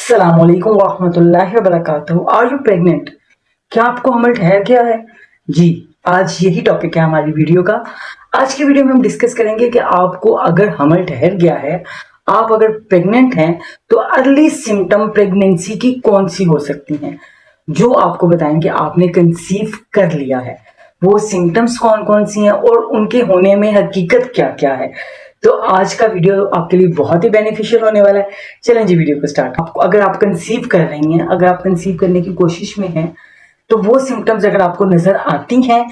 अस्सलामुअलैकुम वरहमतुल्लाहि वबरकातुहू। Are you pregnant? क्या आपको हमल ठहर गया है? जी, आज यही टॉपिक है हमारी वीडियो का। आज की वीडियो में हम डिस्कस करेंगे कि आपको अगर हमल ठहर गया है, आप अगर प्रेग्नेंट हैं, तो अर्ली सिम्टम प्रेगनेंसी की कौन सी हो सकती हैं, जो आपको बताएंगे आपने कंसीव कर लिया है। वो सिम्टम्स कौन कौन सी हैं और उनके होने में हकीकत क्या क्या है। तो आज का वीडियो आपके लिए बहुत ही बेनिफिशियल होने वाला है। चलें जी वीडियो को स्टार्ट। आपको अगर आप कंसीव कर रही हैं, अगर आप कंसीव करने की कोशिश में हैं, तो वो सिम्टम्स अगर आपको नजर आती हैं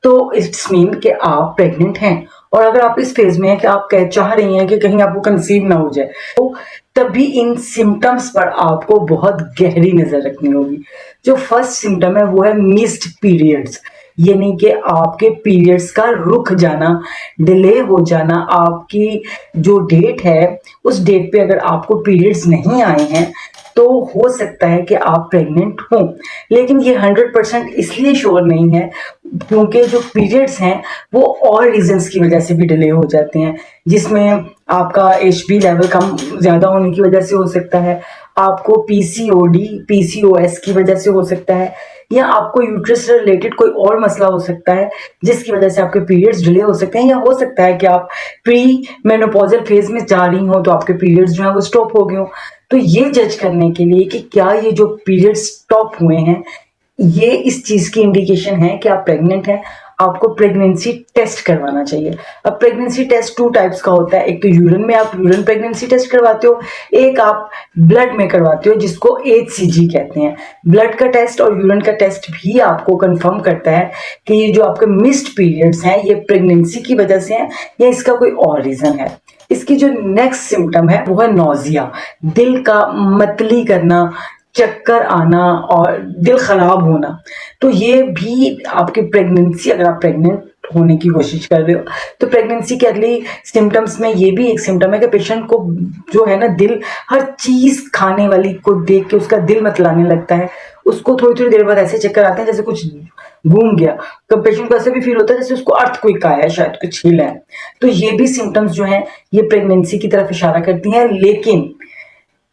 तो इट्स मीन कि आप प्रेग्नेंट हैं। और अगर आप इस फेज में हैं कि आप चाह रही हैं कि कहीं आपको कंसीव ना हो जाए, तो तभी इन सिम्टम्स पर आपको बहुत गहरी नजर रखनी होगी। जो फर्स्ट सिम्टम है वो है मिस्ड पीरियड्स, यानी कि आपके पीरियड्स का रुक जाना, डिले हो जाना। आपकी जो डेट है उस डेट पे अगर आपको पीरियड्स नहीं आए हैं तो हो सकता है कि आप प्रेग्नेंट हो। लेकिन ये 100% इसलिए श्योर नहीं है क्योंकि जो पीरियड्स हैं वो और रीजंस की वजह से भी डिले हो जाते हैं, जिसमें आपका एचबी लेवल कम ज़्यादा होने की वजह से हो सकता है, आपको पीसीओडी पीसीओएस की वजह से हो सकता है, या आपको यूट्रस से रिलेटेड कोई और मसला हो सकता है जिसकी वजह से आपके पीरियड्स डिले हो सकते हैं, या हो सकता है कि आप प्री मेनोपॉजल फेज में जा रही हो तो आपके पीरियड्स जो है वो स्टॉप हो गए हो। तो ये जज करने के लिए कि क्या ये जो पीरियड्स स्टॉप हुए हैं ये इस चीज की इंडिकेशन है कि आप प्रेग्नेंट हैं, आपको प्रेगनेंसी टेस्ट करवाना चाहिए। अब प्रेगनेंसी टेस्ट टू टाइप्स का होता है, एक तो यूरिन में आप यूरिन प्रेगनेंसी टेस्ट करवाते हो, एक आप ब्लड में करवाते हो जिसको एचसीजी कहते हैं। ब्लड का टेस्ट और यूरिन का टेस्ट भी आपको कंफर्म करता है कि ये जो आपके मिस्ड पीरियड्स हैं ये प्रेगनेंसी की वजह से हैं या इसका कोई और रीजन है। इसकी जो नेक्स्ट सिम्टम है वो है नोजिया, दिल का मतली करना, चक्कर आना और दिल खराब होना। तो ये भी आपकी प्रेगनेंसी, अगर आप प्रेग्नेंट होने की कोशिश कर रहे हो तो प्रेगनेंसी के अगली सिम्टम्स में ये भी एक सिम्टम है कि पेशेंट को जो है ना दिल, हर चीज खाने वाली को देख के उसका दिल मतलाने लगता है। उसको थोड़ी थोड़ी देर बाद ऐसे चक्कर आते हैं जैसे कुछ घूम गया। तो पेशेंट को ऐसे भी फील होता है जैसे उसको अर्थक्वेक आया है, शायद कुछ हिला है। तो ये भी सिम्टम्स जो हैं ये प्रेगनेंसी की तरफ इशारा करती हैं। लेकिन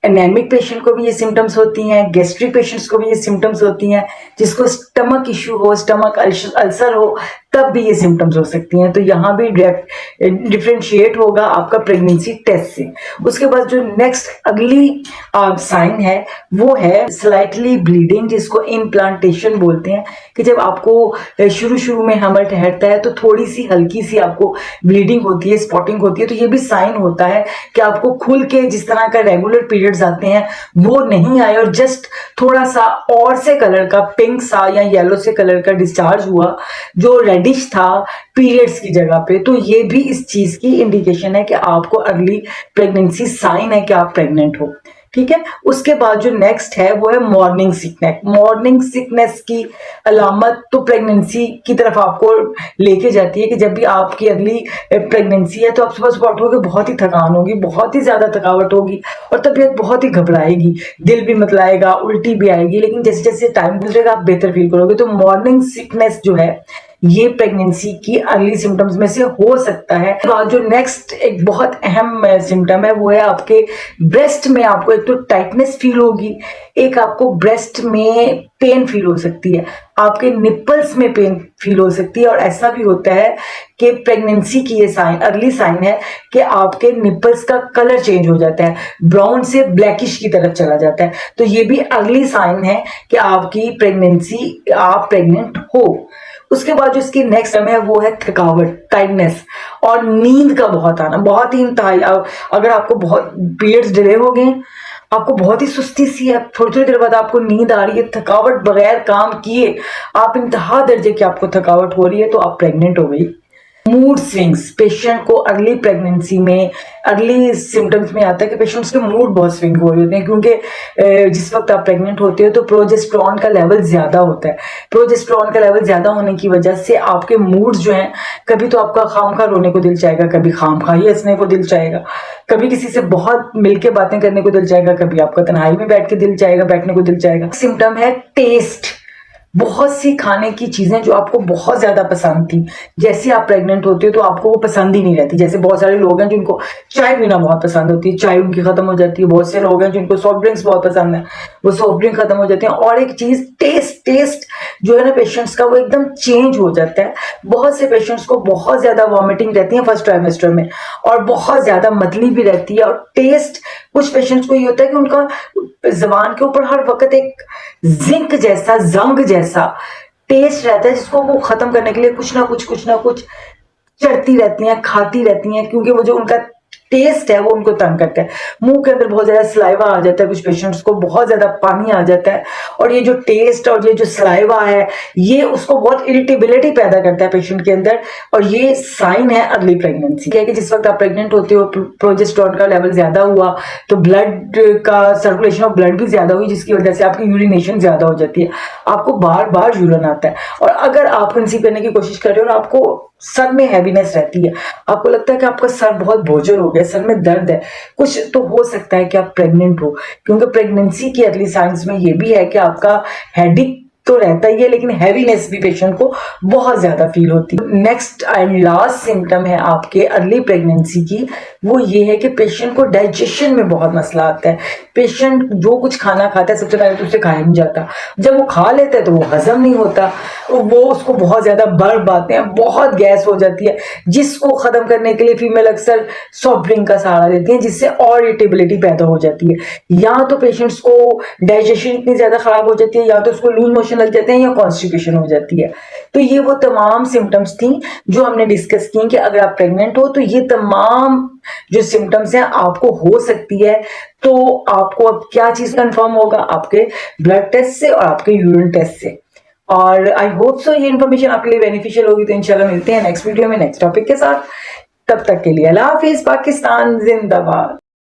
एनेमिक पेशेंट को भी ये सिम्टम्स होती हैं, गैस्ट्रिक पेशेंट्स को भी ये सिम्टम्स होती हैं, जिसको स्टमक इश्यू हो, स्टमक अल्सर हो, तब भी ये सिम्टम्स हो सकती हैं। तो यहाँ भी डिफ्रेंशिएट होगा आपका प्रेगनेंसी टेस्ट से। उसके बाद जो नेक्स्ट अगली साइन है वो है स्लाइटली ब्लीडिंग, जिसको इम्प्लांटेशन बोलते हैं। कि जब आपको शुरू शुरू में हमल ठहरता है तो थोड़ी सी हल्की सी आपको ब्लीडिंग होती है, स्पॉटिंग होती है, तो ये भी साइन होता है कि आपको खुल के जिस तरह का रेगुलर पीरियड्स आते हैं वो नहीं आए और जस्ट थोड़ा सा और से कलर का, पिंक सा या येलो से कलर का डिस्चार्ज हुआ जो रेडिश था पीरियड्स की जगह पे। तो ये भी इस चीज की इंडिकेशन है कि आपको अर्ली प्रेगनेंसी साइन है कि आप प्रेग्नेंट हो। ठीक है। उसके बाद जो नेक्स्ट है वो है मॉर्निंग सिकनेस। मॉर्निंग सिकनेस की अलामत तो प्रेगनेंसी की तरफ आपको लेके जाती है कि जब भी आपकी अगली प्रेगनेंसी है तो आप सुबह सुबह उठोगे, बहुत ही थकान होगी, बहुत ही ज्यादा थकावट होगी और तबीयत बहुत ही घबराएगी, दिल भी मतलाएगा, उल्टी भी आएगी। लेकिन जैसे जैसे टाइम गुजरेगा आप बेहतर फील करोगे। तो मॉर्निंग सिकनेस जो है ये प्रेगनेंसी की अर्ली सिम्टम्स में से हो सकता है। जो नेक्स्ट एक बहुत अहम सिम्टम है वो है आपके ब्रेस्ट में आपको एक तो टाइटनेस फील होगी, एक आपको ब्रेस्ट में पेन फील हो सकती है, आपके निपल्स में पेन फील हो सकती है। और ऐसा भी होता है कि प्रेगनेंसी की ये साइन, अर्ली साइन है कि आपके निपल्स का कलर चेंज हो जाता है, ब्राउन से ब्लैकिश की तरफ चला जाता है। तो ये भी अर्ली साइन है कि आपकी प्रेगनेंसी, आप प्रेग्नेंट हो। उसके बाद जो इसकी नेक्स्ट समय है वो है थकावट, टाइटनेस और नींद का बहुत आना, बहुत ही इंतहाई। अगर आपको बहुत पीरियड्स डिले हो गए, आपको बहुत ही सुस्ती सी है, थोड़ी थोड़ी देर बाद आपको नींद आ रही है, थकावट बगैर काम किए आप इंतहा दर्जे की आपको थकावट हो रही है, तो आप प्रेग्नेंट हो गई। मूड स्विंग्स, पेशेंट को अर्ली प्रेगनेंसी में, अर्ली सिम्टम्स में आता है कि पेशेंट्स के मूड बहुत स्विंग हो रहे होते हैं, क्योंकि जिस वक्त आप प्रेग्नेंट होते हो तो प्रोजेस्टेरॉन का लेवल ज्यादा होता है। प्रोजेस्टेरॉन का लेवल ज्यादा होने की वजह से आपके मूड्स जो हैं, कभी तो आपका खामखा रोने को दिल चाहेगा, कभी खामखा ही हंसने को दिल चाहेगा, कभी किसी से बहुत मिलके बातें करने को दिल चाहेगा, कभी आपका तन्हाई में बैठ के दिल चाहेगा, बैठने को दिल चाहेगा। सिम्टम है टेस्ट, बहुत सी खाने की चीजें जो आपको बहुत ज्यादा पसंद थी, जैसे आप प्रेग्नेंट होते हो तो आपको वो पसंद ही नहीं रहती। जैसे बहुत सारे लोग हैं जिनको चाय पीना बहुत पसंद होती है, चाय उनकी खत्म हो जाती है। बहुत से लोग हैं जिनको सॉफ्ट ड्रिंक्स बहुत पसंद है, वो सॉफ्ट ड्रिंक खत्म हो जाती है। और एक चीज टेस्ट जो है ना पेशेंट्स का, वो एकदम चेंज हो जाता है। बहुत से पेशेंट्स को बहुत ज्यादा वॉमिटिंग रहती है फर्स्ट ट्राइमेस्टर में, और बहुत ज्यादा मतली भी रहती है। और टेस्ट, कुछ पेशेंट्स को ये होता है कि उनका जबान के ऊपर हर वक्त एक जिंक जैसा, जंग जैसा टेस्ट रहता है, जिसको वो खत्म करने के लिए कुछ ना कुछ चढ़ती रहती हैं, खाती रहती हैं, क्योंकि वो जो उनका टेस्ट है वो उनको तंग करता है। मुंह के अंदर बहुत ज्यादा सलाइवा आ जाता है, कुछ पेशेंट्स को बहुत ज्यादा पानी आ जाता है, और ये जो टेस्ट और ये जो सलाइवा है, ये उसको बहुत इरिटेबिलिटी पैदा करता है पेशेंट के अंदर। और ये साइन है अर्ली प्रेगनेंसी कि जिस वक्त आप प्रेग्नेंट होते हो, प्रोजेस्टेरोन का लेवल ज्यादा हुआ तो ब्लड का सर्कुलेशन ऑफ ब्लड भी ज्यादा हुई, जिसकी वजह से आपकी यूरिनेशन ज्यादा हो जाती है, आपको बार बार यूरिन आता है। और अगर आप कंसीव करने की कोशिश कर रहे हो और आपको सर में हैवीनेस रहती है, आपको लगता है कि आपका सर बहुत बोझल हो गया, सर में दर्द है, कुछ तो हो सकता है कि आप प्रेग्नेंट हो। क्योंकि प्रेगनेंसी की अर्ली साइंस में ये भी है कि आपका हेडेक तो रहता ही है, लेकिन हैवीनेस भी पेशेंट को बहुत ज्यादा फील होती है। नेक्स्ट एंड लास्ट सिम्टम है आपके अर्ली प्रेगनेंसी की, वो ये है कि पेशेंट को डाइजेशन में बहुत मसला आता है। पेशेंट जो कुछ खाना खाता है, सबसे पहले तो उसे खाया नहीं जाता, जब वो खा लेता है तो वो हजम नहीं होता, वो उसको बहुत ज्यादा बर्फ आते हैं, बहुत गैस हो जाती है, जिसको खत्म करने के लिए फीमेल अक्सर सॉफ्ट ड्रिंक का सहारा लेती है, जिससे और इरिटेबिलिटी पैदा हो जाती है। या तो पेशेंट्स को डाइजेशन इतनी ज्यादा खराब हो जाती है, या तो उसको लूज मोशन लग जाते हैं, या कॉन्स्टिपेशन हो जाती है। तो ये वो तमाम सिम्टम्स थी जो हमने डिस्कस की कि अगर आप प्रेग्नेंट हो तो ये तमाम जो सिम्टम्स हैं आपको हो सकती है। तो आपको अब क्या चीज कंफर्म होगा, आपके ब्लड टेस्ट से और आपके यूरिन टेस्ट से। और आई होप सो ये इन्फॉर्मेशन आपके लिए बेनिफिशियल होगी। तो इंशाल्लाह मिलते हैं नेक्स्ट वीडियो में नेक्स्ट टॉपिक के साथ। तब तक के लिए अल्लाह हाफिज, पाकिस्तान जिंदाबाद।